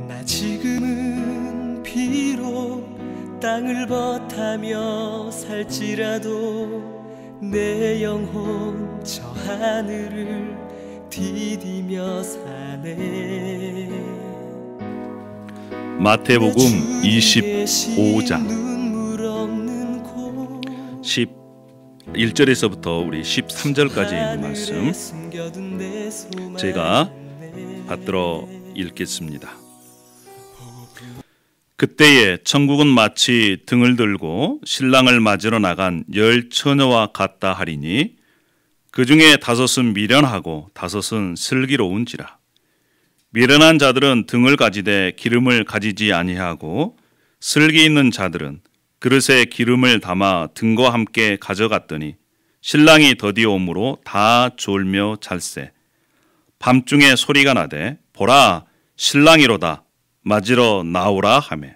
나 지금은 비록 땅을 버타며 살지라도 내 영혼 저 하늘을 디디며 사네. 마태복음 25장 11절에서부터 우리 13절까지 있는 말씀 제가 받들어 읽겠습니다. 그때에 천국은 마치 등을 들고 신랑을 맞으러 나간 10 처녀와 같다 하리니 그 중에 5은 미련하고 5은 슬기로운지라. 미련한 자들은 등을 가지되 기름을 가지지 아니하고 슬기 있는 자들은 그릇에 기름을 담아 등과 함께 가져갔더니 신랑이 더디오므로 다 졸며 잘세. 밤중에 소리가 나되 보라 신랑이로다 맞으러 나오라 하매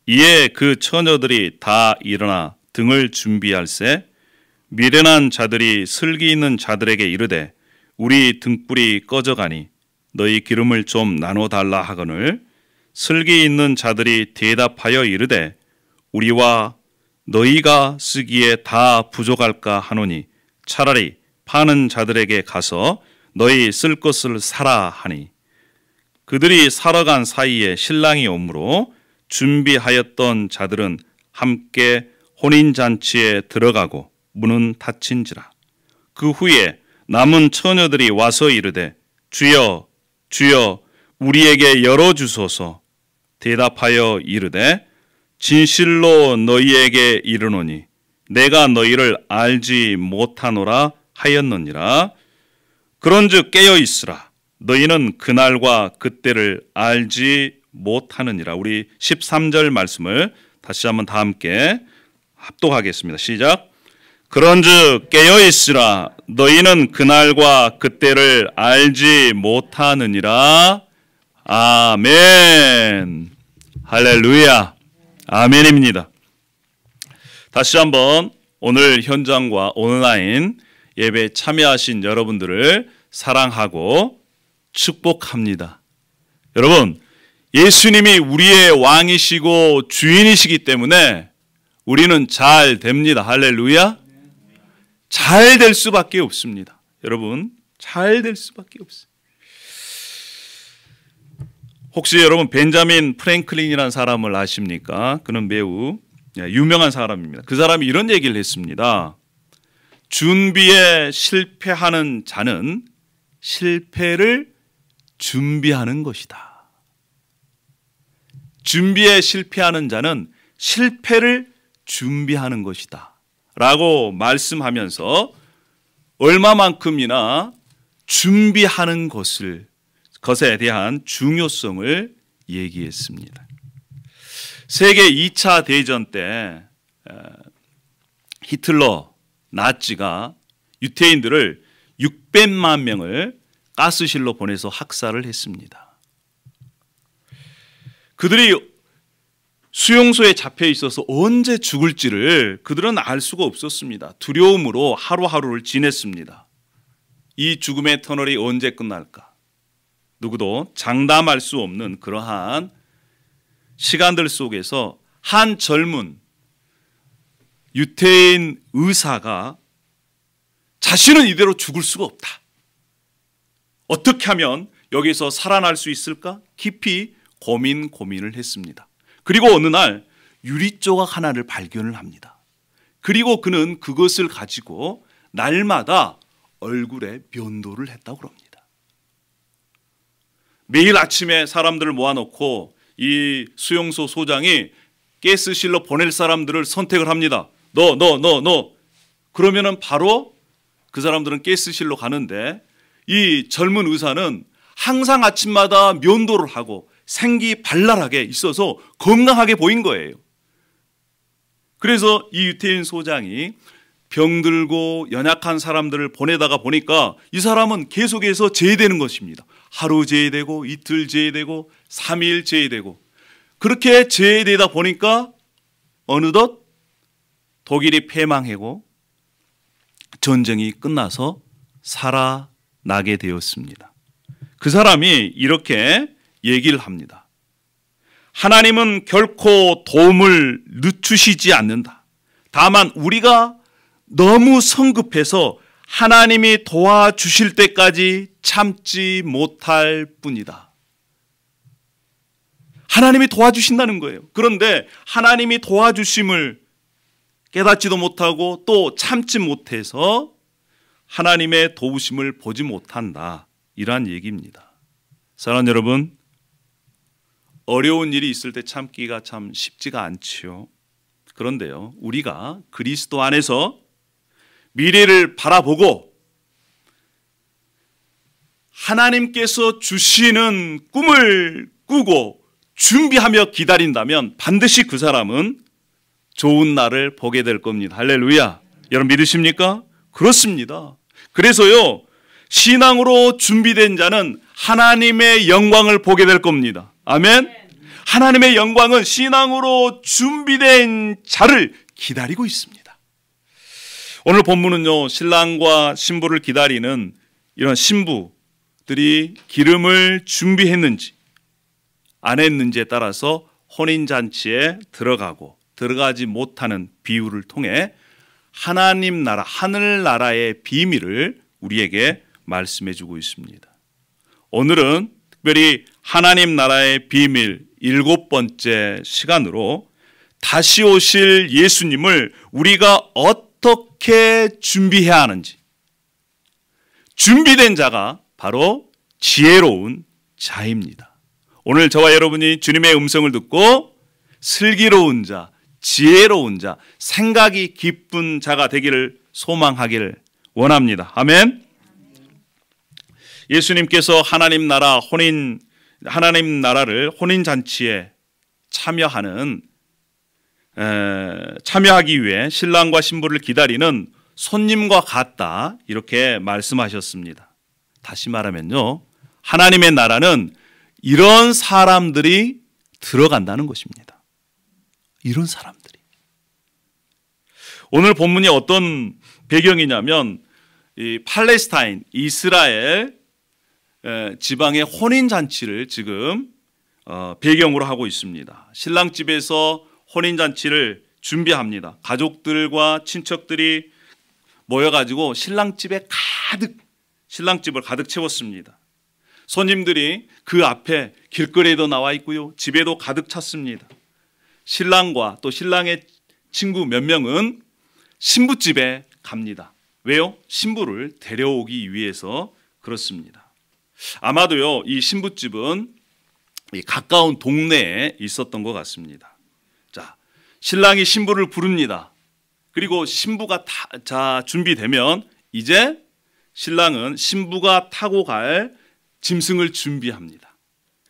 이에 그 처녀들이 다 일어나 등을 준비할세. 미련한 자들이 슬기 있는 자들에게 이르되 우리 등불이 꺼져가니 너희 기름을 좀 나눠달라 하거늘 슬기 있는 자들이 대답하여 이르되 우리와 너희가 쓰기에 다 부족할까 하노니 차라리 파는 자들에게 가서 너희 쓸 것을 사라 하니 그들이 사러 간 사이에 신랑이 오므로 준비하였던 자들은 함께 혼인잔치에 들어가고 문은 닫힌지라. 그 후에 남은 처녀들이 와서 이르되 주여 주여 우리에게 열어주소서. 대답하여 이르되 진실로 너희에게 이르노니 내가 너희를 알지 못하노라 하였느니라. 그런즉 깨어있으라. 너희는 그날과 그때를 알지 못하느니라. 우리 13절 말씀을 다시 한번 다 함께 합독하겠습니다. 시작. 그런즉 깨어있으라. 너희는 그날과 그때를 알지 못하느니라. 아멘. 할렐루야. 아멘입니다. 다시 한번 오늘 현장과 온라인 예배에 참여하신 여러분들을 사랑하고 축복합니다. 여러분, 예수님이 우리의 왕이시고 주인이시기 때문에 우리는 잘 됩니다. 할렐루야. 잘 될 수밖에 없습니다. 여러분, 잘 될 수밖에 없어요. 혹시 여러분 벤자민 프랭클린이라는 사람을 아십니까? 그는 매우 유명한 사람입니다. 그 사람이 이런 얘기를 했습니다. 준비에 실패하는 자는 실패를 준비하는 것이다. 준비에 실패하는 자는 실패를 준비하는 것이다 라고 말씀하면서 얼마만큼이나 준비하는 것에 대한 중요성을 얘기했습니다. 세계 2차 대전 때 히틀러 나치가 유태인들을 600만 명을 가스실로 보내서 학살을 했습니다. 그들이 수용소에 잡혀 있어서 언제 죽을지를 그들은 알 수가 없었습니다. 두려움으로 하루하루를 지냈습니다. 이 죽음의 터널이 언제 끝날까? 누구도 장담할 수 없는 그러한 시간들 속에서 한 젊은 유태인 의사가 자신은 이대로 죽을 수가 없다. 어떻게 하면 여기서 살아날 수 있을까? 깊이 고민을 했습니다. 그리고 어느 날 유리조각 하나를 발견을 합니다. 그리고 그는 그것을 가지고 날마다 얼굴에 면도를 했다고 합니다. 매일 아침에 사람들을 모아놓고 이 수용소 소장이 가스실로 보낼 사람들을 선택을 합니다. 너. 그러면은 바로 그 사람들은 가스실로 가는데 이 젊은 의사는 항상 아침마다 면도를 하고 생기발랄하게 있어서 건강하게 보인 거예요. 그래서 이 유태인 소장이 병들고 연약한 사람들을 보내다가 보니까 이 사람은 계속해서 제외되는 것입니다. 하루 제외되고 이틀 제외되고 3일 제외되고 그렇게 제외되다 보니까 어느덧 독일이 패망하고 전쟁이 끝나서 살아나게 되었습니다. 그 사람이 이렇게 얘기를 합니다. 하나님은 결코 도움을 늦추시지 않는다. 다만 우리가 너무 성급해서 하나님이 도와주실 때까지 참지 못할 뿐이다. 하나님이 도와주신다는 거예요. 그런데 하나님이 도와주심을 깨닫지도 못하고 또 참지 못해서 하나님의 도우심을 보지 못한다. 이러한 얘기입니다. 사랑하는 여러분, 어려운 일이 있을 때 참기가 참 쉽지가 않지요. 그런데요, 우리가 그리스도 안에서 미래를 바라보고 하나님께서 주시는 꿈을 꾸고 준비하며 기다린다면 반드시 그 사람은 좋은 날을 보게 될 겁니다. 할렐루야. 여러분 믿으십니까? 그렇습니다. 그래서요, 신앙으로 준비된 자는 하나님의 영광을 보게 될 겁니다. 아멘. 하나님의 영광은 신앙으로 준비된 자를 기다리고 있습니다. 오늘 본문은요, 신랑과 신부를 기다리는 이런 신부들이 기름을 준비했는지 안 했는지에 따라서 혼인잔치에 들어가고 들어가지 못하는 비유를 통해 하나님 나라, 하늘나라의 비밀을 우리에게 말씀해 주고 있습니다. 오늘은 특별히 하나님 나라의 비밀 7번째 시간으로 다시 오실 예수님을 우리가 어떻게 준비해야 하는지, 준비된 자가 바로 지혜로운 자입니다. 오늘 저와 여러분이 주님의 음성을 듣고 슬기로운 자, 지혜로운 자, 생각이 깊은 자가 되기를 소망하기를 원합니다. 아멘. 예수님께서 하나님 나라를 혼인잔치에 참여하기 위해 신랑과 신부를 기다리는 손님과 같다, 이렇게 말씀하셨습니다. 다시 말하면요, 하나님의 나라는 이런 사람들이 들어간다는 것입니다. 이런 사람들이. 오늘 본문이 어떤 배경이냐면 이 팔레스타인, 이스라엘 지방의 혼인잔치를 지금 배경으로 하고 있습니다. 신랑집에서 혼인잔치를 준비합니다. 가족들과 친척들이 모여가지고 신랑집을 가득 채웠습니다. 손님들이 그 앞에 길거리에도 나와 있고요, 집에도 가득 찼습니다. 신랑과 또 신랑의 친구 몇 명은 신부집에 갑니다. 왜요? 신부를 데려오기 위해서 그렇습니다. 아마도요, 이 신부집은 가까운 동네에 있었던 것 같습니다. 자, 신랑이 신부를 부릅니다. 그리고 신부가 준비되면 이제 신랑은 신부가 타고 갈 짐승을 준비합니다.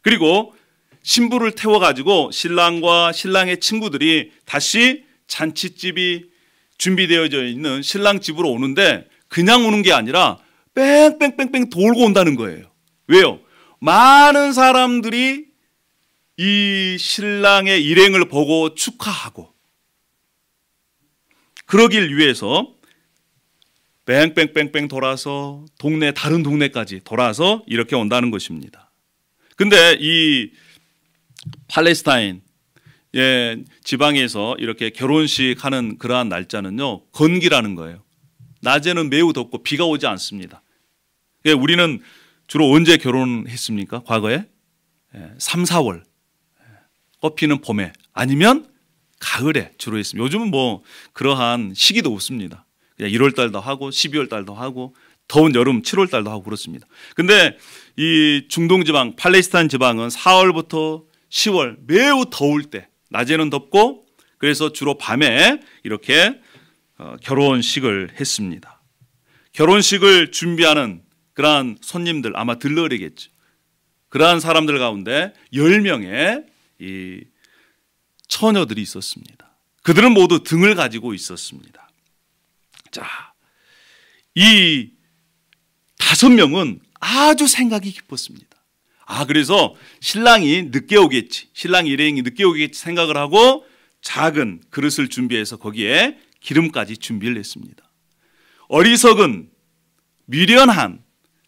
그리고 신부를 태워가지고 신랑과 신랑의 친구들이 다시 잔치집이 준비되어져 있는 신랑 집으로 오는데 그냥 오는 게 아니라 뺑뺑뺑뺑 돌고 온다는 거예요. 왜요? 많은 사람들이 이 신랑의 일행을 보고 축하하고 그러길 위해서 뺑뺑뺑뺑 돌아서 다른 동네까지 돌아서 이렇게 온다는 것입니다. 근데 이 팔레스타인 지방에서 이렇게 결혼식 하는 그러한 날짜는요, 건기라는 거예요. 낮에는 매우 덥고 비가 오지 않습니다. 우리는 주로 언제 결혼했습니까? 과거에 3, 4월 꽃피는 봄에 아니면 가을에 주로 했습니다. 요즘은 뭐 그러한 시기도 없습니다. 그냥 1월 달도 하고 12월 달도 하고 더운 여름 7월 달도 하고 그렇습니다. 근데 이 중동 지방 팔레스타인 지방은 4월부터 10월 매우 더울 때, 낮에는 덥고 그래서 주로 밤에 이렇게 결혼식을 했습니다. 결혼식을 준비하는 그러한 손님들 아마 들러리겠죠. 그러한 사람들 가운데 10명의 이 처녀들이 있었습니다. 그들은 모두 등을 가지고 있었습니다. 자, 이 5명은 아주 생각이 깊었습니다. 그래서 신랑이 늦게 오겠지, 신랑 일행이 늦게 오겠지 생각을 하고 작은 그릇을 준비해서 거기에 기름까지 준비를 했습니다. 어리석은 미련한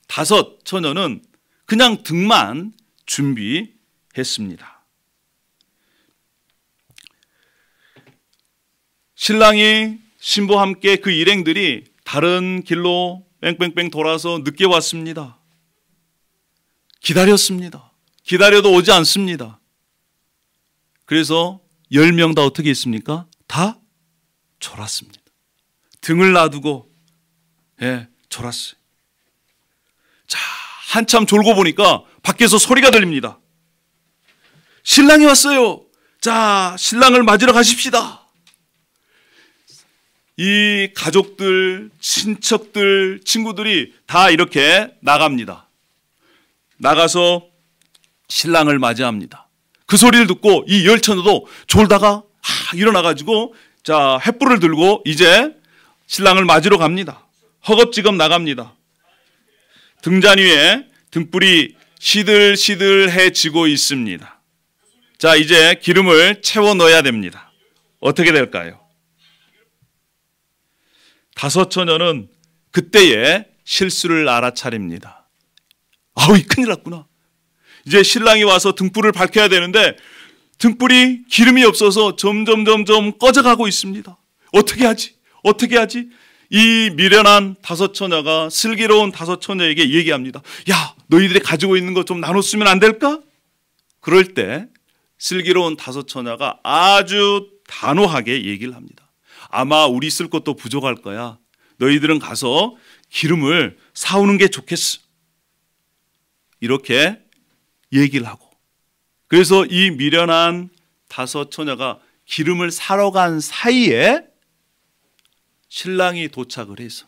5 처녀는 그냥 등만 준비했습니다. 신랑이 신부와 함께 그 일행들이 다른 길로 뺑뺑뺑 돌아서 늦게 왔습니다. 기다렸습니다. 기다려도 오지 않습니다. 그래서 10명 다 어떻게 했습니까? 다 졸았습니다. 등을 놔두고 졸았어요. 자, 한참 졸고 보니까 밖에서 소리가 들립니다. 신랑이 왔어요. 자, 신랑을 맞으러 가십시다. 이 가족들, 친척들, 친구들이 다 이렇게 나갑니다. 나가서 신랑을 맞이합니다. 그 소리를 듣고 이 열처녀도 졸다가 일어나가지고 자, 횃불을 들고 이제 신랑을 맞으러 갑니다. 허겁지겁 나갑니다. 등잔 위에 등불이 시들시들해지고 있습니다. 자, 이제 기름을 채워 넣어야 됩니다. 어떻게 될까요? 다섯 처녀는 그때에 실수를 알아차립니다. 큰일 났구나. 이제 신랑이 와서 등불을 밝혀야 되는데 등불이 기름이 없어서 점점 꺼져가고 있습니다. 어떻게 하지? 이 미련한 다섯 처녀가 슬기로운 다섯 처녀에게 얘기합니다. 야, 너희들이 가지고 있는 거 좀 나눴으면 안 될까? 그럴 때 슬기로운 다섯 처녀가 아주 단호하게 얘기를 합니다. 아마 우리 쓸 것도 부족할 거야. 너희들은 가서 기름을 사오는 게 좋겠어. 이렇게 얘기를 하고, 그래서 이 미련한 다섯 처녀가 기름을 사러 간 사이에 신랑이 도착을 해서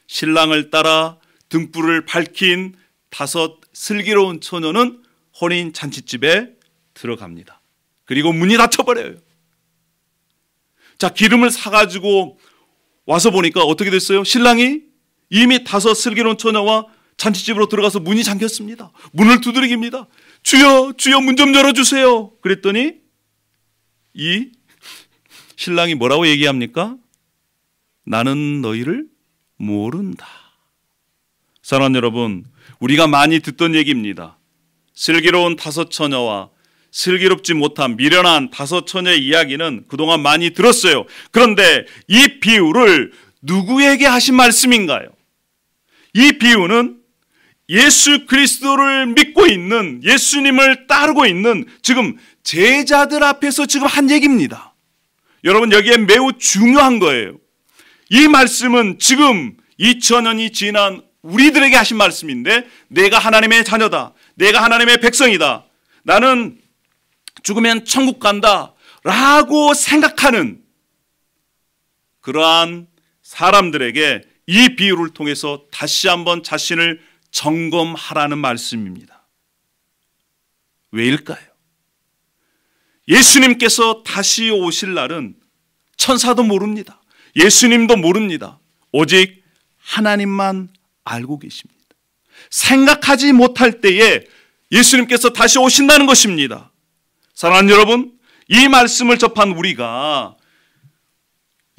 신랑을 따라 등불을 밝힌 다섯 슬기로운 처녀는 혼인 잔치집에 들어갑니다. 그리고 문이 닫혀버려요. 자, 기름을 사가지고 와서 보니까 어떻게 됐어요? 신랑이 이미 다섯 슬기로운 처녀와 잔치집으로 들어가서 문이 잠겼습니다. 문을 두드립니다. 주여, 문 좀 열어주세요. 그랬더니 이 신랑이 뭐라고 얘기합니까? 나는 너희를 모른다. 사랑하는 여러분, 우리가 많이 듣던 얘기입니다. 슬기로운 다섯 처녀와 슬기롭지 못한 미련한 다섯 처녀의 이야기는 그동안 많이 들었어요. 그런데 이 비유를 누구에게 하신 말씀인가요? 이 비유는 예수 그리스도를 믿고 있는, 예수님을 따르고 있는 지금 제자들 앞에서 지금 한 얘기입니다. 여러분, 여기에 매우 중요한 거예요. 이 말씀은 지금 2000년이 지난 우리들에게 하신 말씀인데, 내가 하나님의 자녀다, 내가 하나님의 백성이다, 나는 죽으면 천국 간다 라고 생각하는 그러한 사람들에게 이 비유를 통해서 다시 한번 자신을 점검하라는 말씀입니다. 왜일까요? 예수님께서 다시 오실 날은 천사도 모릅니다. 예수님도 모릅니다. 오직 하나님만 알고 계십니다. 생각하지 못할 때에 예수님께서 다시 오신다는 것입니다. 사랑하는 여러분, 이 말씀을 접한 우리가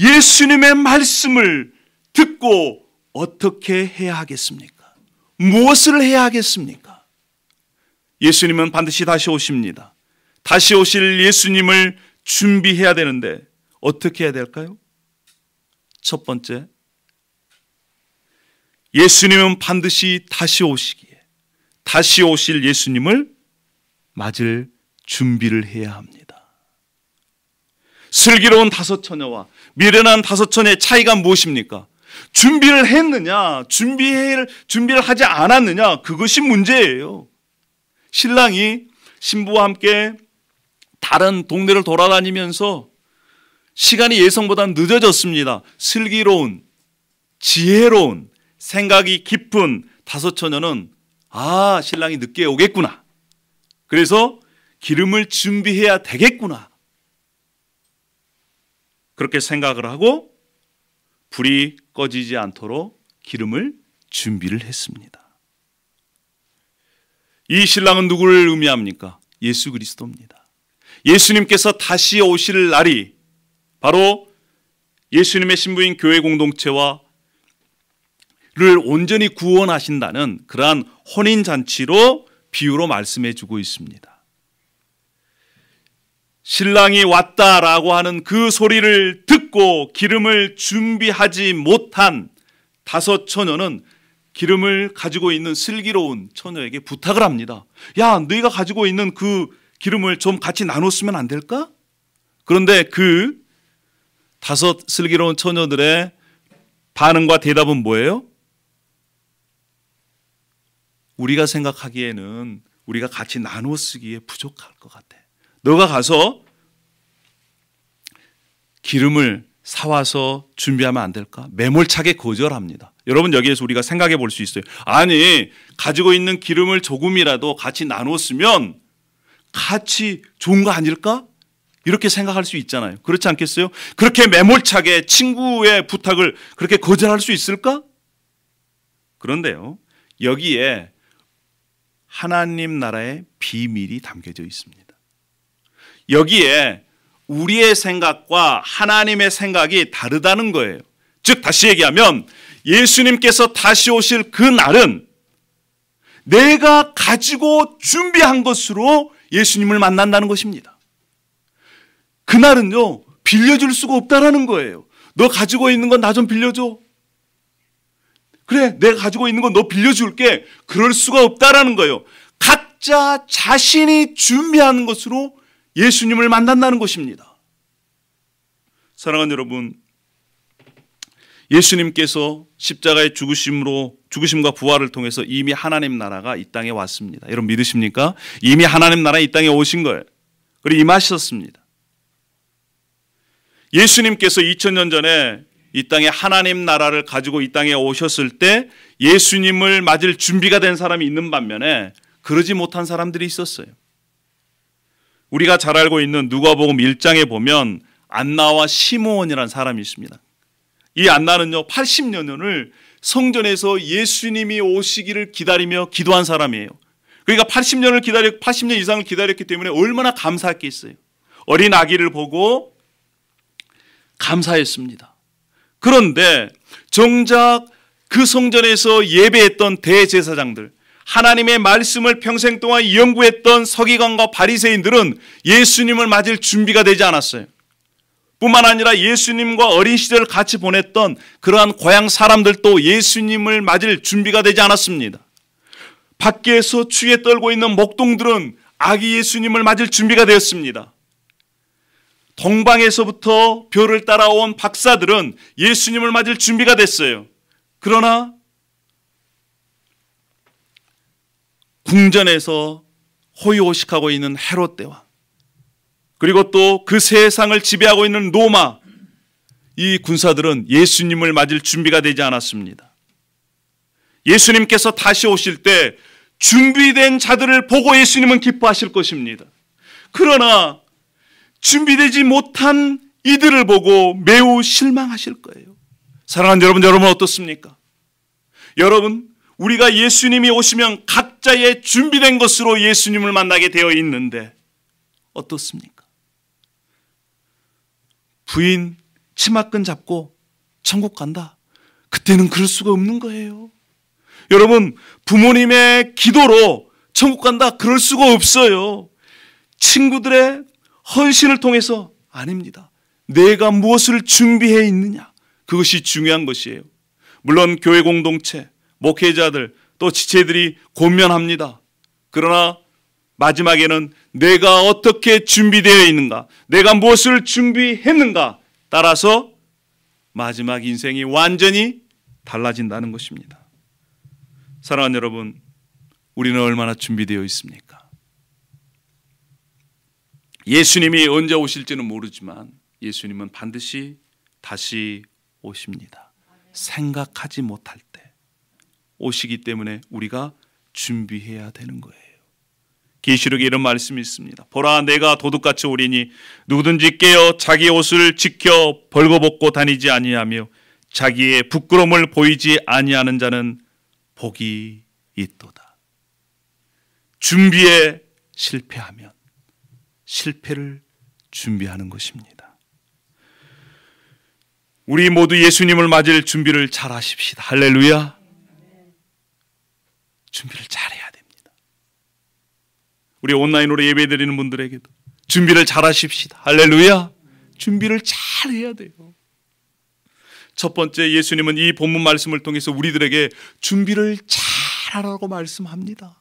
예수님의 말씀을 듣고 어떻게 해야 하겠습니까? 무엇을 해야 하겠습니까? 예수님은 반드시 다시 오십니다. 다시 오실 예수님을 준비해야 되는데 어떻게 해야 될까요? 첫 번째, 예수님은 반드시 다시 오시기에 다시 오실 예수님을 맞을 준비를 해야 합니다. 슬기로운 다섯 처녀와 미련한 다섯 처녀의 차이가 무엇입니까? 준비를 했느냐, 준비를 하지 않았느냐, 그것이 문제예요. 신랑이 신부와 함께 다른 동네를 돌아다니면서 시간이 예상보다 늦어졌습니다. 슬기로운, 지혜로운, 생각이 깊은 다섯 처녀는 신랑이 늦게 오겠구나, 그래서 기름을 준비해야 되겠구나, 그렇게 생각을 하고 불이 꺼지지 않도록 기름을 준비를 했습니다. 이 신랑은 누구를 의미합니까? 예수 그리스도입니다. 예수님께서 다시 오실 날이 바로 예수님의 신부인 교회 공동체와 온전히 구원하신다는 그러한 혼인잔치로 비유로 말씀해 주고 있습니다. 신랑이 왔다라고 하는 그 소리를 듣고 기름을 준비하지 못한 5 처녀는 기름을 가지고 있는 슬기로운 처녀에게 부탁을 합니다. 야, 너희가 가지고 있는 그 기름을 좀 같이 나눴으면 안 될까? 그런데 그 5 슬기로운 처녀들의 반응과 대답은 뭐예요? 우리가 생각하기에는 우리가 같이 나누어 쓰기에 부족할 것 같아. 너가 가서 기름을 사와서 준비하면 안 될까? 매몰차게 거절합니다. 여러분, 여기에서 우리가 생각해 볼 수 있어요. 아니, 가지고 있는 기름을 조금이라도 같이 나눴으면 같이 좋은 거 아닐까? 이렇게 생각할 수 있잖아요. 그렇지 않겠어요? 그렇게 매몰차게 친구의 부탁을 그렇게 거절할 수 있을까? 그런데요, 여기에 하나님 나라의 비밀이 담겨져 있습니다. 여기에 우리의 생각과 하나님의 생각이 다르다는 거예요. 즉, 다시 얘기하면 예수님께서 다시 오실 그 날은 내가 가지고 준비한 것으로 예수님을 만난다는 것입니다. 그날은요, 빌려줄 수가 없다라는 거예요. 너 가지고 있는 건 나 좀 빌려줘. 그래, 내가 가지고 있는 건 너 빌려줄게. 그럴 수가 없다라는 거예요. 각자 자신이 준비하는 것으로 예수님을 만난다는 것입니다. 사랑하는 여러분, 예수님께서 십자가의 죽으심과 부활을 통해서 이미 하나님 나라가 이 땅에 왔습니다. 여러분 믿으십니까? 이미 하나님 나라 이 땅에 오신 거예요. 그리고 임하셨습니다. 예수님께서 2000년 전에 이 땅에 하나님 나라를 가지고 이 땅에 오셨을 때 예수님을 맞을 준비가 된 사람이 있는 반면에 그러지 못한 사람들이 있었어요. 우리가 잘 알고 있는 누가복음 1장에 보면 안나와 시므온이라는 사람이 있습니다. 이 안나는요, 80여 년을 성전에서 예수님이 오시기를 기다리며 기도한 사람이에요. 그러니까 80년 이상을 기다렸기 때문에 얼마나 감사했겠어요. 어린 아기를 보고 감사했습니다. 그런데 정작 그 성전에서 예배했던 대제사장들, 하나님의 말씀을 평생 동안 연구했던 서기관과 바리새인들은 예수님을 맞을 준비가 되지 않았어요. 뿐만 아니라 예수님과 어린 시절을 같이 보냈던 그러한 고향 사람들도 예수님을 맞을 준비가 되지 않았습니다. 밖에서 추위에 떨고 있는 목동들은 아기 예수님을 맞을 준비가 되었습니다. 동방에서부터 별을 따라온 박사들은 예수님을 맞을 준비가 됐어요. 그러나 궁전에서 호의호식하고 있는 헤롯 대왕, 그리고 또 그 세상을 지배하고 있는 로마, 이 군사들은 예수님을 맞을 준비가 되지 않았습니다. 예수님께서 다시 오실 때 준비된 자들을 보고 예수님은 기뻐하실 것입니다. 그러나 준비되지 못한 이들을 보고 매우 실망하실 거예요. 사랑하는 여러분 어떻습니까? 여러분, 우리가 예수님이 오시면 각자의 준비된 것으로 예수님을 만나게 되어 있는데 어떻습니까? 부인 치마끈 잡고 천국 간다. 그때는 그럴 수가 없는 거예요. 여러분, 부모님의 기도로 천국 간다. 그럴 수가 없어요. 친구들의 헌신을 통해서 아닙니다. 내가 무엇을 준비해 있느냐, 그것이 중요한 것이에요. 물론 교회 공동체, 목회자들, 또 지체들이 권면합니다. 그러나 마지막에는 내가 어떻게 준비되어 있는가, 내가 무엇을 준비했는가 따라서 마지막 인생이 완전히 달라진다는 것입니다. 사랑하는 여러분, 우리는 얼마나 준비되어 있습니까? 예수님이 언제 오실지는 모르지만 예수님은 반드시 다시 오십니다. 생각하지 못할 때 오시기 때문에 우리가 준비해야 되는 거예요. 계시록에 이런 말씀이 있습니다. 보라, 내가 도둑같이 오리니 누구든지 깨어 자기 옷을 지켜 벌거벗고 다니지 아니하며 자기의 부끄러움을 보이지 아니하는 자는 복이 있도다. 준비에 실패하면 실패를 준비하는 것입니다. 우리 모두 예수님을 맞을 준비를 잘 하십시다. 할렐루야. 준비를 잘해야 됩니다. 우리 온라인으로 예배드리는 분들에게도 준비를 잘하십시다. 할렐루야. 준비를 잘해야 돼요. 첫 번째, 예수님은 이 본문 말씀을 통해서 우리들에게 준비를 잘하라고 말씀합니다.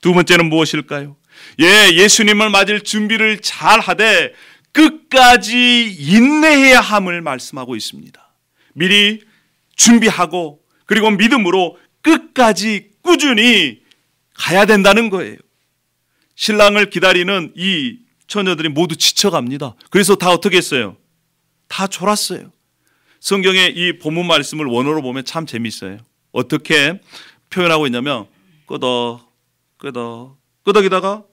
두 번째는 무엇일까요? 예수님을 맞을 준비를 잘하되 끝까지 인내해야 함을 말씀하고 있습니다. 미리 준비하고 그리고 믿음으로 끝까지 꾸준히 가야 된다는 거예요. 신랑을 기다리는 이 처녀들이 모두 지쳐갑니다. 그래서 다 어떻게 했어요? 다 졸았어요. 성경의 이 본문 말씀을 원어로 보면 참 재미있어요. 어떻게 표현하고 있냐면 끄덕이다가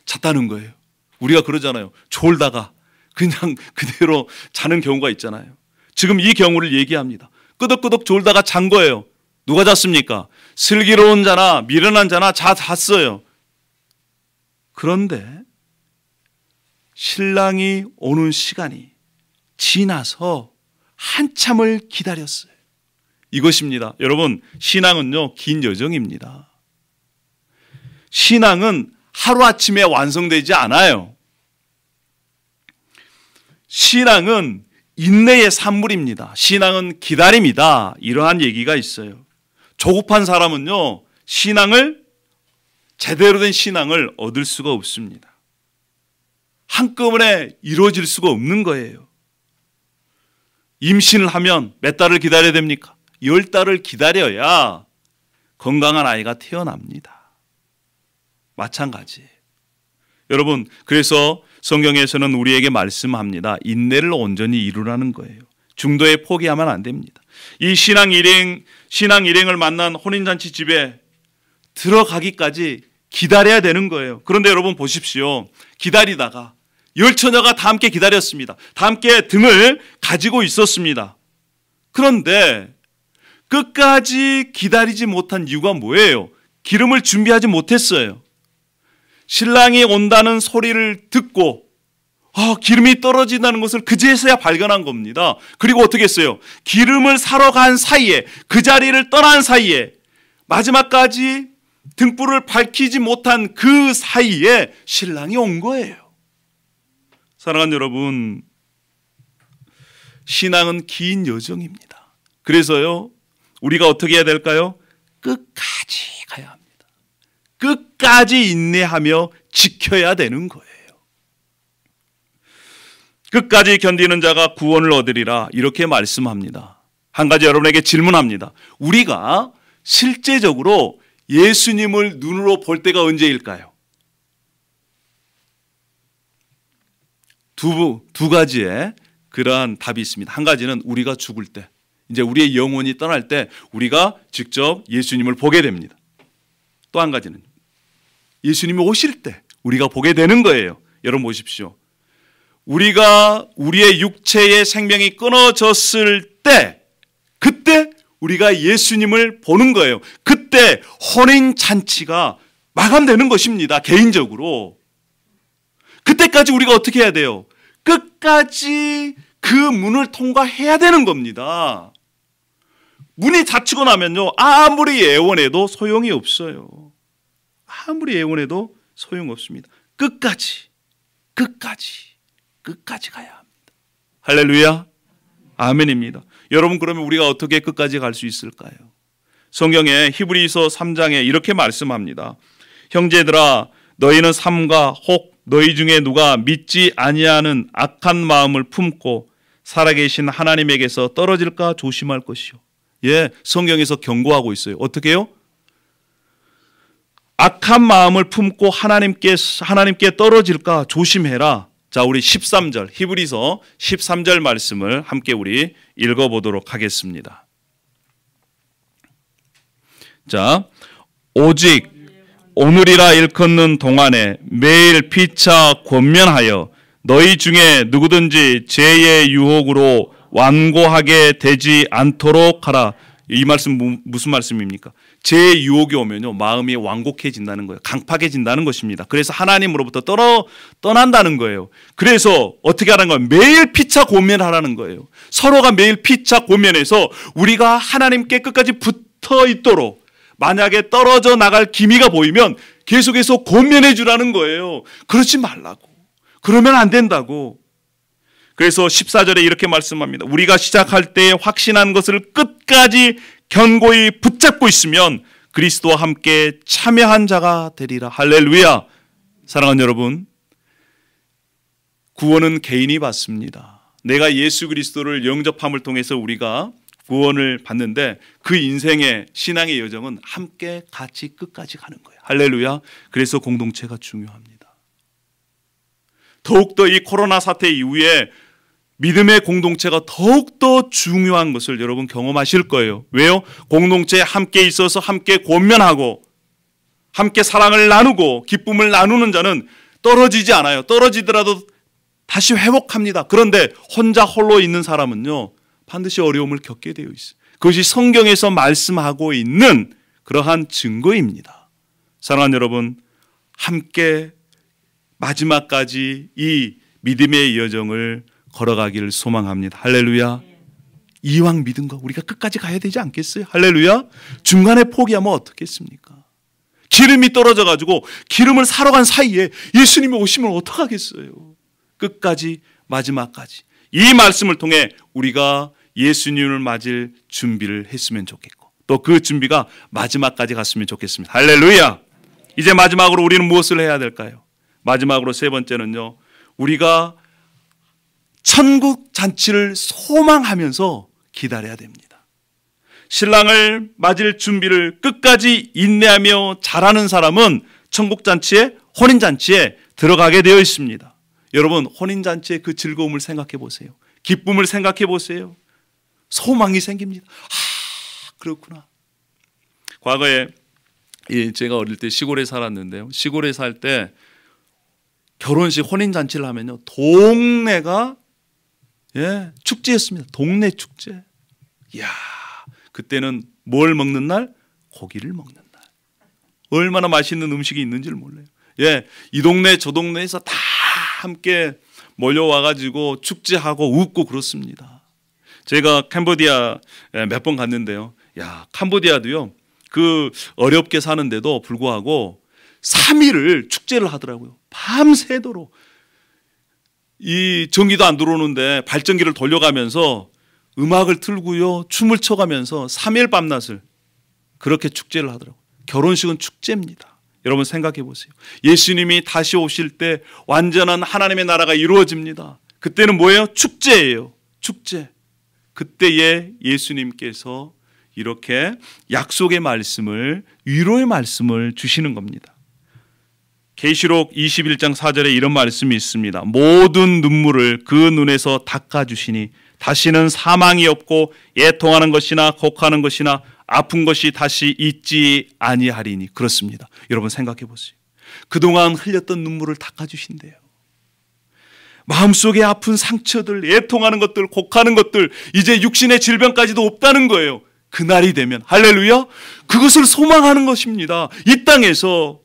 잤다는 거예요. 우리가 그러잖아요. 졸다가 그냥 그대로 자는 경우가 있잖아요. 지금 이 경우를 얘기합니다. 끄덕끄덕 졸다가 잔 거예요. 누가 잤습니까? 슬기로운 자나 미련한 자나 잤어요. 그런데 신랑이 오는 시간이 지나서 한참을 기다렸어요. 이것입니다. 여러분, 신앙은요, 긴 여정입니다. 신앙은 하루아침에 완성되지 않아요. 신앙은 인내의 산물입니다. 신앙은 기다림이다. 이러한 얘기가 있어요. 조급한 사람은요, 제대로 된 신앙을 얻을 수가 없습니다. 한꺼번에 이루어질 수가 없는 거예요. 임신을 하면 몇 달을 기다려야 됩니까? 10달을 기다려야 건강한 아이가 태어납니다. 마찬가지예요. 여러분, 그래서 성경에서는 우리에게 말씀합니다. 인내를 온전히 이루라는 거예요. 중도에 포기하면 안 됩니다. 이 신앙 일행을 만난 혼인잔치 집에 들어가기까지 기다려야 되는 거예요. 그런데 여러분 보십시오. 기다리다가 10처녀가 다 함께 기다렸습니다. 다 함께 등을 가지고 있었습니다. 그런데 끝까지 기다리지 못한 이유가 뭐예요? 기름을 준비하지 못했어요. 신랑이 온다는 소리를 듣고 기름이 떨어진다는 것을 그제서야 발견한 겁니다. 그리고 어떻게 했어요? 기름을 사러 간 사이에, 그 자리를 떠난 사이에, 마지막까지 등불을 밝히지 못한 그 사이에 신랑이 온 거예요. 사랑하는 여러분, 신앙은 긴 여정입니다. 그래서요, 우리가 어떻게 해야 될까요? 끝까지 가야 합니다. 끝까지 인내하며 지켜야 되는 거예요. 끝까지 견디는 자가 구원을 얻으리라, 이렇게 말씀합니다. 한 가지 여러분에게 질문합니다. 우리가 실제적으로 예수님을 눈으로 볼 때가 언제일까요? 두 가지의 그러한 답이 있습니다. 한 가지는 우리가 죽을 때, 이제 우리의 영혼이 떠날 때 우리가 직접 예수님을 보게 됩니다. 또 한 가지는 예수님이 오실 때 우리가 보게 되는 거예요. 여러분 보십시오. 우리의 육체의 생명이 끊어졌을 때, 그때 우리가 예수님을 보는 거예요. 그때 혼인잔치가 마감되는 것입니다. 개인적으로. 그때까지 우리가 어떻게 해야 돼요? 끝까지 그 문을 통과해야 되는 겁니다. 문이 닫히고 나면요, 아무리 애원해도 소용이 없어요. 아무리 애원해도 소용없습니다. 끝까지 가야 합니다. 할렐루야, 아멘입니다. 여러분, 그러면 우리가 어떻게 끝까지 갈 수 있을까요? 성경에 히브리서 3장에 이렇게 말씀합니다. 형제들아, 너희는 삼가 혹 너희 중에 누가 믿지 아니하는 악한 마음을 품고 살아계신 하나님에게서 떨어질까 조심할 것이요. 성경에서 경고하고 있어요. 어떻게 해요? 악한 마음을 품고 하나님께 떨어질까 조심해라. 자, 우리 13절, 히브리서 13절 말씀을 함께 우리 읽어보도록 하겠습니다. 자, 오직 오늘이라 일컫는 동안에 매일 피차 권면하여 너희 중에 누구든지 죄의 유혹으로 완고하게 되지 않도록 하라. 이 말씀 무슨 말씀입니까? 죄의 유혹이 오면요, 마음이 완곡해진다는 거예요. 강팍해진다는 것입니다. 그래서 하나님으로부터 떠난다는 거예요. 그래서 어떻게 하라는 거예요? 매일 피차 권면하라는 거예요. 서로가 매일 피차 권면해서 우리가 하나님께 끝까지 붙어 있도록, 만약에 떨어져 나갈 기미가 보이면 계속해서 권면해 주라는 거예요. 그러지 말라고. 그러면 안 된다고. 그래서 14절에 이렇게 말씀합니다. 우리가 시작할 때 확신한 것을 끝까지 견고히 붙잡고 있으면 그리스도와 함께 참여한 자가 되리라. 할렐루야. 사랑하는 여러분, 구원은 개인이 받습니다. 내가 예수 그리스도를 영접함을 통해서 우리가 구원을 받는데 그 인생의 신앙의 여정은 함께 같이 끝까지 가는 거예요. 할렐루야. 그래서 공동체가 중요합니다. 더욱더 이 코로나 사태 이후에 믿음의 공동체가 더욱더 중요한 것을 여러분 경험하실 거예요. 왜요? 공동체에 함께 있어서 함께 권면하고 함께 사랑을 나누고 기쁨을 나누는 자는 떨어지지 않아요. 떨어지더라도 다시 회복합니다. 그런데 혼자 홀로 있는 사람은요, 반드시 어려움을 겪게 되어 있어요. 그것이 성경에서 말씀하고 있는 그러한 증거입니다. 사랑하는 여러분, 함께 마지막까지 이 믿음의 여정을 걸어가기를 소망합니다. 할렐루야. 이왕 믿은 거 우리가 끝까지 가야 되지 않겠어요? 할렐루야. 중간에 포기하면 어떻겠습니까? 기름이 떨어져 가지고 기름을 사러 간 사이에 예수님이 오시면 어떡하겠어요? 끝까지 마지막까지 이 말씀을 통해 우리가 예수님을 맞을 준비를 했으면 좋겠고 또 그 준비가 마지막까지 갔으면 좋겠습니다. 할렐루야. 이제 마지막으로 우리는 무엇을 해야 될까요? 마지막으로 세 번째는요, 우리가 천국 잔치를 소망하면서 기다려야 됩니다. 신랑을 맞을 준비를 끝까지 인내하며 잘하는 사람은 천국 잔치에, 혼인 잔치에 들어가게 되어 있습니다. 여러분, 혼인 잔치의 그 즐거움을 생각해 보세요. 기쁨을 생각해 보세요. 소망이 생깁니다. 그렇구나. 과거에 제가 어릴 때 시골에 살았는데요. 시골에 살 때 결혼식 혼인 잔치를 하면요, 동네가 축제였습니다. 동네 축제. 이야, 그때는 뭘 먹는 날? 고기를 먹는 날. 얼마나 맛있는 음식이 있는지를 몰라요. 이 동네 저 동네에서 다 함께 몰려와가지고 축제하고 웃고 그렇습니다. 제가 캄보디아 몇 번 갔는데요. 캄보디아도요, 그 어렵게 사는데도 불구하고 3일을 축제를 하더라고요. 밤새도록. 이 전기도 안 들어오는데 발전기를 돌려가면서 음악을 틀고요, 춤을 춰가면서 3일 밤낮을 그렇게 축제를 하더라고요. 결혼식은 축제입니다. 여러분 생각해 보세요. 예수님이 다시 오실 때 완전한 하나님의 나라가 이루어집니다. 그때는 뭐예요? 축제예요. 축제. 그때에 예수님께서 이렇게 약속의 말씀을, 위로의 말씀을 주시는 겁니다. 계시록 21장 4절에 이런 말씀이 있습니다. 모든 눈물을 그 눈에서 닦아주시니 다시는 사망이 없고 애통하는 것이나 곡하는 것이나 아픈 것이 다시 있지 아니하리니. 그렇습니다. 여러분 생각해 보세요. 그동안 흘렸던 눈물을 닦아주신대요. 마음속에 아픈 상처들, 애통하는 것들, 곡하는 것들, 이제 육신의 질병까지도 없다는 거예요. 그날이 되면. 할렐루야. 그것을 소망하는 것입니다. 이 땅에서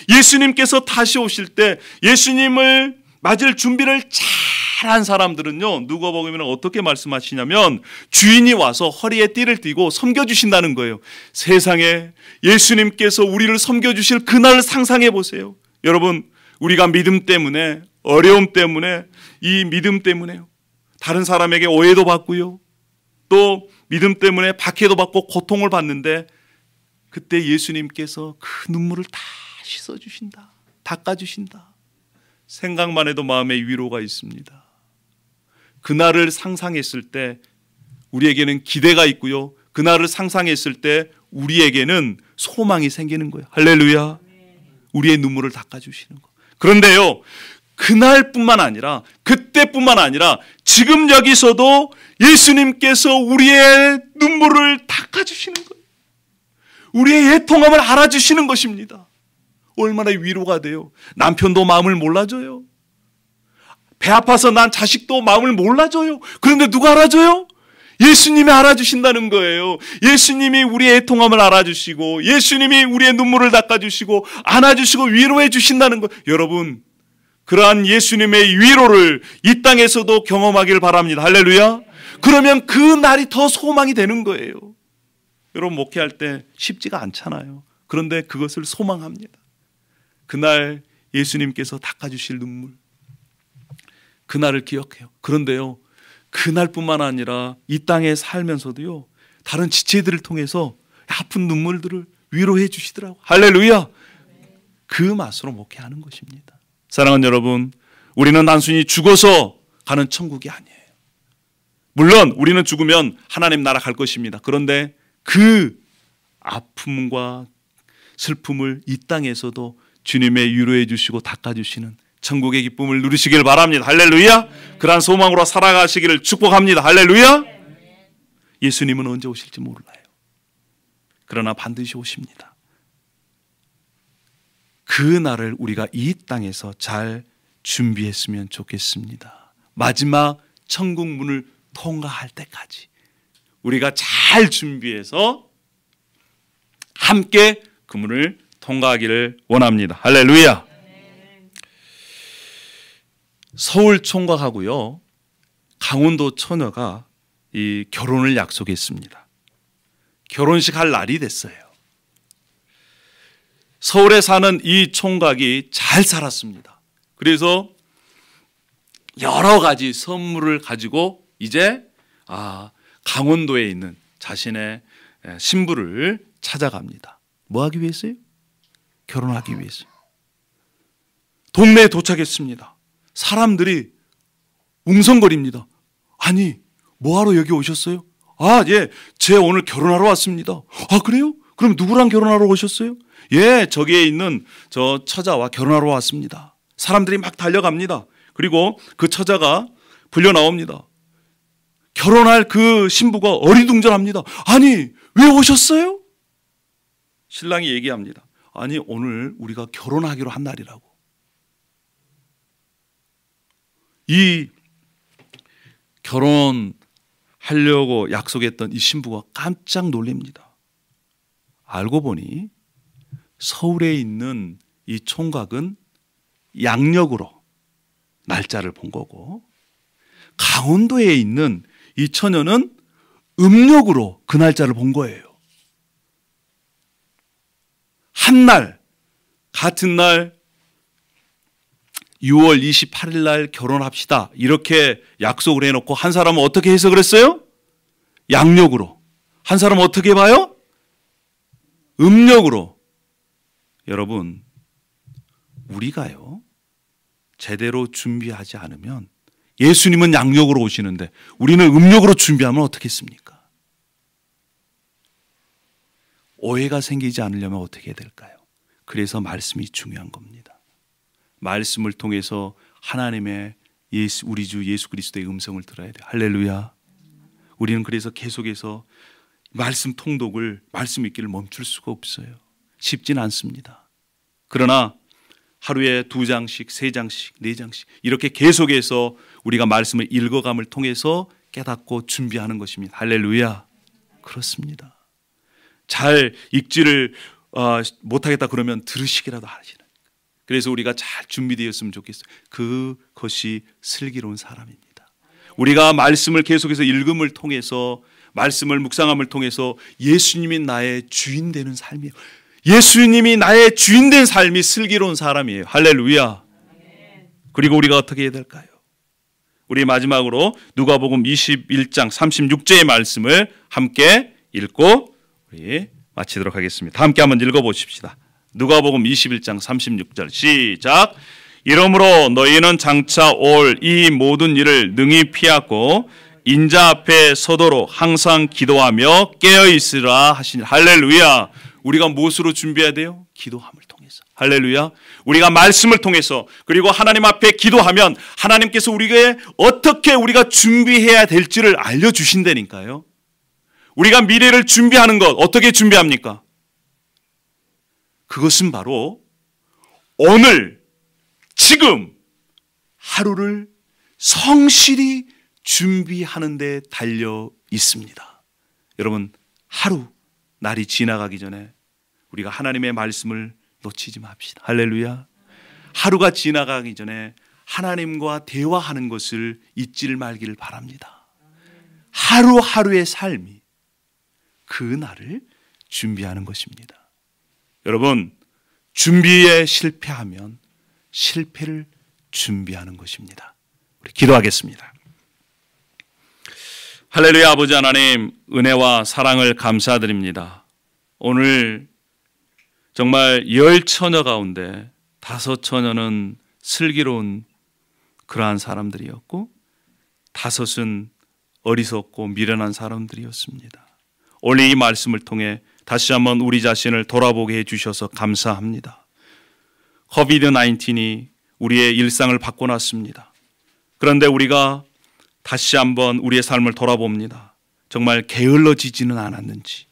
예수님께서 다시 오실 때 예수님을 맞을 준비를 잘한 사람들은요, 누가복음에는 어떻게 말씀하시냐면 주인이 와서 허리에 띠를 띠고 섬겨주신다는 거예요. 세상에 예수님께서 우리를 섬겨주실 그날을 상상해 보세요. 여러분, 우리가 믿음 때문에, 어려움 때문에, 이 믿음 때문에 다른 사람에게 오해도 받고요, 또 믿음 때문에 박해도 받고 고통을 받는데 그때 예수님께서 그 눈물을 다 씻어주신다, 닦아주신다. 생각만 해도 마음에 위로가 있습니다. 그날을 상상했을 때 우리에게는 기대가 있고요, 그날을 상상했을 때 우리에게는 소망이 생기는 거예요. 할렐루야. 우리의 눈물을 닦아주시는 거. 그런데요, 그날뿐만 아니라, 그때뿐만 아니라 지금 여기서도 예수님께서 우리의 눈물을 닦아주시는 거예요. 우리의 애통함을 알아주시는 것입니다. 얼마나 위로가 돼요. 남편도 마음을 몰라줘요. 배 아파서 난 자식도 마음을 몰라줘요. 그런데 누가 알아줘요? 예수님이 알아주신다는 거예요. 예수님이 우리의 애통함을 알아주시고, 예수님이 우리의 눈물을 닦아주시고, 안아주시고, 위로해 주신다는 거예요. 여러분, 그러한 예수님의 위로를 이 땅에서도 경험하길 바랍니다. 할렐루야. 그러면 그 날이 더 소망이 되는 거예요. 여러분 목회할 때 쉽지가 않잖아요. 그런데 그것을 소망합니다. 그날 예수님께서 닦아주실 눈물, 그날을 기억해요. 그런데요, 그날뿐만 아니라 이 땅에 살면서도요, 다른 지체들을 통해서 아픈 눈물들을 위로해 주시더라고요. 할렐루야. 그 맛으로 목회하는 것입니다. 사랑하는 여러분, 우리는 단순히 죽어서 가는 천국이 아니에요. 물론 우리는 죽으면 하나님 나라 갈 것입니다. 그런데 그 아픔과 슬픔을 이 땅에서도 주님의 위로해 주시고 닦아주시는 천국의 기쁨을 누리시길 바랍니다. 할렐루야. 그러한 소망으로 살아가시기를 축복합니다. 할렐루야. 예수님은 언제 오실지 몰라요. 그러나 반드시 오십니다. 그 날을 우리가 이 땅에서 잘 준비했으면 좋겠습니다. 마지막 천국 문을 통과할 때까지 우리가 잘 준비해서 함께 그 문을 통과하기를 원합니다. 할렐루야. 서울 총각하고요, 강원도 처녀가 이 결혼을 약속했습니다. 결혼식 할 날이 됐어요. 서울에 사는 이 총각이 잘 살았습니다. 그래서 여러 가지 선물을 가지고 이제 강원도에 있는 자신의 신부를 찾아갑니다. 뭐 하기 위해서요? 결혼하기 위해서. 동네에 도착했습니다. 사람들이 웅성거립니다. 아니, 뭐하러 여기 오셨어요? 예, 제 오늘 결혼하러 왔습니다. 그래요? 그럼 누구랑 결혼하러 오셨어요? 예, 저기에 있는 저 처자와 결혼하러 왔습니다. 사람들이 막 달려갑니다. 그리고 그 처자가 불려 나옵니다. 결혼할 그 신부가 어리둥절합니다. 아니, 왜 오셨어요? 신랑이 얘기합니다. 아니, 오늘 우리가 결혼하기로 한 날이라고. 이 결혼하려고 약속했던 이 신부가 깜짝 놀랍니다. 알고 보니 서울에 있는 이 총각은 양력으로 날짜를 본 거고, 강원도에 있는 이 처녀는 음력으로 그 날짜를 본 거예요. 한 날, 같은 날 6월 28일 날 결혼합시다, 이렇게 약속을 해놓고 한 사람은 어떻게 해석을 했어요? 양력으로. 한 사람은 어떻게 봐요? 음력으로. 여러분, 우리가요, 제대로 준비하지 않으면, 예수님은 양력으로 오시는데 우리는 음력으로 준비하면 어떻겠습니까? 오해가 생기지 않으려면 어떻게 해야 될까요? 그래서 말씀이 중요한 겁니다. 말씀을 통해서 하나님의 우리 주 예수 그리스도의 음성을 들어야 돼요. 할렐루야. 우리는 그래서 계속해서 말씀 통독을, 말씀 읽기를 멈출 수가 없어요. 쉽진 않습니다. 그러나 하루에 2장씩, 3장씩, 4장씩 이렇게 계속해서 우리가 말씀을 읽어감을 통해서 깨닫고 준비하는 것입니다. 할렐루야. 그렇습니다. 잘 읽지를 못하겠다 그러면 들으시기라도 하시는. 그래서 우리가 잘 준비되었으면 좋겠어요. 그것이 슬기로운 사람입니다. 우리가 말씀을 계속해서 읽음을 통해서, 말씀을 묵상함을 통해서 예수님이 나의 주인 되는 삶이에요. 예수님이 나의 주인 된 삶이 슬기로운 사람이에요. 할렐루야. 그리고 우리가 어떻게 해야 될까요? 우리 마지막으로 누가복음 21장 36절의 말씀을 함께 읽고 우리 마치도록 하겠습니다. 함께 한번 읽어보십시다. 누가복음 21장 36절 시작. 이러므로 너희는 장차 올 이 모든 일을 능히 피하고 인자 앞에 서도록 항상 기도하며 깨어있으라 하시니. 할렐루야. 우리가 무엇으로 준비해야 돼요? 기도함을 통해서. 할렐루야. 우리가 말씀을 통해서, 그리고 하나님 앞에 기도하면 하나님께서 우리에게 어떻게 우리가 준비해야 될지를 알려주신다니까요. 우리가 미래를 준비하는 것 어떻게 준비합니까? 그것은 바로 오늘, 지금 하루를 성실히 준비하는 데 달려 있습니다. 여러분, 하루, 날이 지나가기 전에 우리가 하나님의 말씀을 놓치지 맙시다. 할렐루야. 하루가 지나가기 전에 하나님과 대화하는 것을 잊지를 말기를 바랍니다. 하루하루의 삶이 그 날을 준비하는 것입니다. 여러분, 준비에 실패하면 실패를 준비하는 것입니다. 우리 기도하겠습니다. 할렐루야. 아버지 하나님, 은혜와 사랑을 감사드립니다. 오늘 정말 10처녀 가운데 5처녀는 슬기로운 그러한 사람들이었고 5은 어리석고 미련한 사람들이었습니다. 오늘 이 말씀을 통해 다시 한번 우리 자신을 돌아보게 해주셔서 감사합니다. 코비드-19이 우리의 일상을 바꿔놨습니다. 그런데 우리가 다시 한번 우리의 삶을 돌아봅니다. 정말 게을러지지는 않았는지,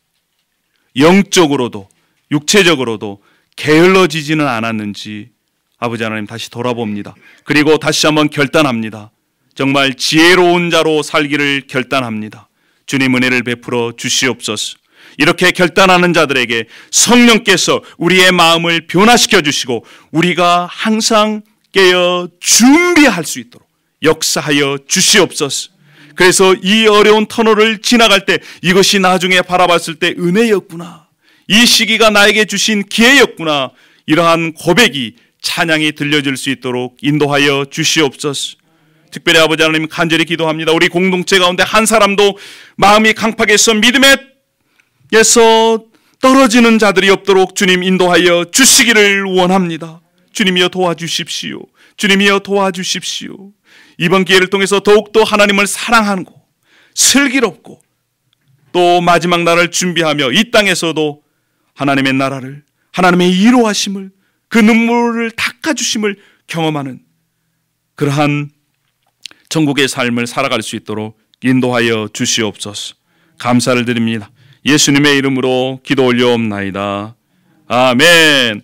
영적으로도 육체적으로도 게을러지지는 않았는지 아버지 하나님 다시 돌아봅니다. 그리고 다시 한번 결단합니다. 정말 지혜로운 자로 살기를 결단합니다. 주님 은혜를 베풀어 주시옵소서. 이렇게 결단하는 자들에게 성령께서 우리의 마음을 변화시켜 주시고 우리가 항상 깨어 준비할 수 있도록 역사하여 주시옵소서. 그래서 이 어려운 터널을 지나갈 때 이것이 나중에 바라봤을 때 은혜였구나, 이 시기가 나에게 주신 기회였구나, 이러한 고백이 찬양이 들려질 수 있도록 인도하여 주시옵소서. 특별히 아버지 하나님 간절히 기도합니다. 우리 공동체 가운데 한 사람도 마음이 강팍해서 믿음에서 떨어지는 자들이 없도록 주님 인도하여 주시기를 원합니다. 주님이여 도와주십시오. 주님이여 도와주십시오. 이번 기회를 통해서 더욱더 하나님을 사랑하고 슬기롭고 또 마지막 날을 준비하며 이 땅에서도 하나님의 나라를, 하나님의 이로하심을, 그 눈물을 닦아주심을 경험하는 그러한 천국의 삶을 살아갈 수 있도록 인도하여 주시옵소서. 감사를 드립니다. 예수님의 이름으로 기도 올려옵나이다. 아멘.